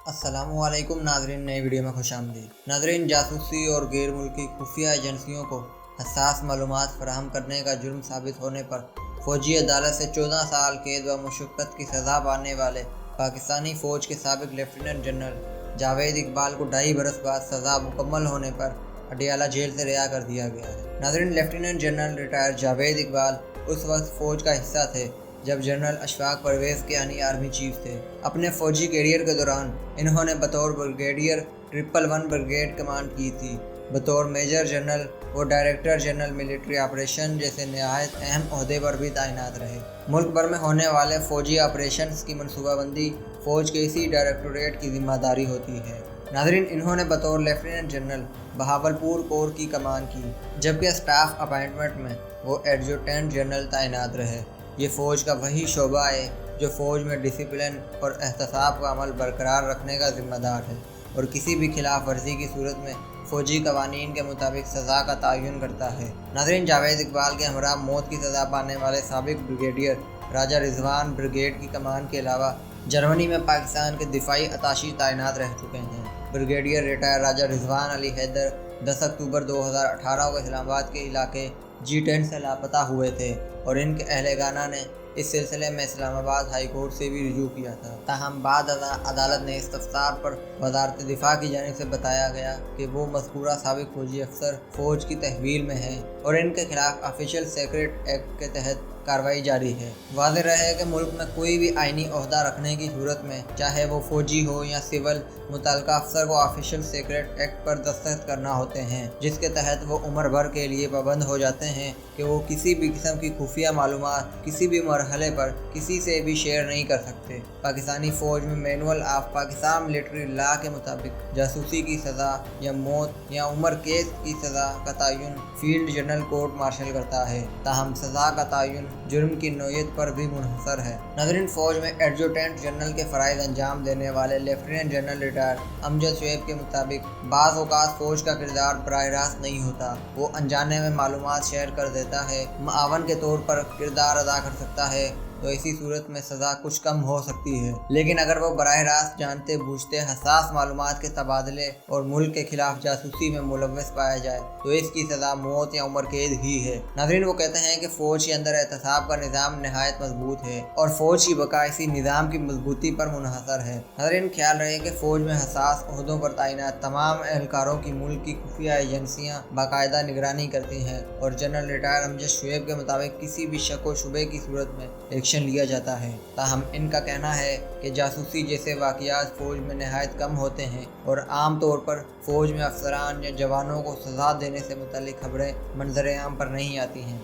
السلام علیکم ناظرین، نئی ویڈیو میں خوش آمدید۔ ناظرین، جاسوسی اور غیر ملکی خفیہ ایجنسیوں کو حساس معلومات فراہم کرنے کا جرم ثابت ہونے پر فوجی عدالت سے 14 سال قید و مشقت کی سزا پانے والے پاکستانی فوج کے سابق لیفٹیننٹ جنرل جاوید اقبال کو 2.5 برس بعد سزا مکمل ہونے پر اڈیالہ جیل سے رہا کر دیا گیا ہے۔ ناظرین، lieutenant general retire Javed Iqbal اس وقت فوج کا حصہ تھے جب جنرل اشفاق پرویز کے آرمی چیف تھے۔ اپنے فوجی کیریئر کے دوران انہوں نے بطور بریگیڈیئر 111 بریگیڈ کمانڈ کی تھی۔ بطور میجر جنرل وہ ڈائریکٹر جنرل ملٹری آپریشن جیسے نہایت اہم عہدے پر بھی تعینات رہے۔ ملک بھر میں ہونے والے فوجی آپریشنز کی منصوبہ بندی فوج کے اسی ڈائریکٹوریٹ کی ذمہ داری ہوتی ہے۔ ناظرین، انہوں نے بطور لیفٹیننٹ جنرل بہاولپور کور کی کمان کی، جبکہ اسٹاف اپائنٹمنٹ میں وہ ایڈجوٹنٹ جنرل تعینات رہے۔ یہ فوج کا وہی شعبہ ہے جو فوج میں ڈسپلن اور احتساب کا عمل برقرار رکھنے کا ذمہ دار ہے اور کسی بھی خلاف ورزی کی صورت میں فوجی قوانین کے مطابق سزا کا تعین کرتا ہے۔ ناظرین، جاوید اقبال کے ہمراہ موت کی سزا پانے والے سابق بریگیڈیئر راجہ رضوان بریگیڈ کی کمان کے علاوہ جرمنی میں پاکستان کے دفاعی اتاشی تعینات رہ چکے ہیں۔ بریگیڈیئر ریٹائر راجہ رضوان علی حیدر 10 اکتوبر 2018 کو اسلام آباد کے علاقے G10 سے لاپتہ ہوئے تھے اور ان کے اہل خانہ نے اس سلسلے میں اسلام آباد ہائی کورٹ سے بھی رجوع کیا تھا۔ تاہم بعد عدالت نے استفسار پر وزارت دفاع کی جانب سے بتایا گیا کہ وہ مذکورہ سابق فوجی افسر فوج کی تحویل میں ہیں اور ان کے خلاف آفیشل سیکرٹ ایکٹ کے تحت کارروائی جاری ہے۔ واضح رہے کہ ملک میں کوئی بھی آئینی عہدہ رکھنے کی صورت میں، چاہے وہ فوجی ہو یا سول، متعلقہ افسر کو آفیشل سیکرٹ ایکٹ پر دستخط کرنا ہوتے ہیں، جس کے تحت وہ عمر بھر کے لیے پابند ہو جاتے ہیں کہ وہ کسی بھی قسم کی خفیہ معلومات کسی بھی مرحلے پر کسی سے بھی شیئر نہیں کر سکتے۔ پاکستانی فوج میں مینول آف پاکستان ملٹری لا کے مطابق جاسوسی کی سزا یا موت یا عمر قید کی سزا کا تعین فیلڈ جنرل کورٹ مارشل کرتا ہے، تاہم سزا کا تعین جرم کی نوعیت پر بھی منحصر ہے۔ ناظرین، فوج میں ایڈجوٹنٹ جنرل کے فرائض انجام دینے والے لیفٹیننٹ جنرل ریٹائر امجد شعیب کے مطابق بعض اوقات فوج کا کردار براہ راست نہیں ہوتا، وہ انجانے میں معلومات شیئر کر دیتا ہے، معاون کے طور پر کردار ادا کر سکتا ہے، تو ایسی صورت میں سزا کچھ کم ہو سکتی ہے۔ لیکن اگر وہ براہ راست جانتے بوجھتے حساس معلومات کے تبادلے اور ملک کے خلاف جاسوسی میں ملوث پایا جائے تو اس کی سزا موت یا عمر قید ہی ہے۔ ناظرین، وہ کہتے ہیں کہ فوج کے اندر احتساب کا نظام نہایت مضبوط ہے اور فوج کی بقا اسی نظام کی مضبوطی پر منحصر ہے۔ ناظرین، خیال رہے کہ فوج میں حساس عہدوں پر تعینات تمام اہلکاروں کی ملک کی خفیہ ایجنسیاں باقاعدہ نگرانی کرتی ہیں اور جنرل ریٹائر امجد شعیب کے مطابق کسی بھی شک و شبے کی صورت میں ایکشن لیا جاتا ہے۔ تاہم ان کا کہنا ہے کہ جاسوسی جیسے واقعات فوج میں نہایت کم ہوتے ہیں اور عام طور پر فوج میں افسران یا جوانوں کو سزا دینے سے متعلق خبریں منظر عام پر نہیں آتی ہیں۔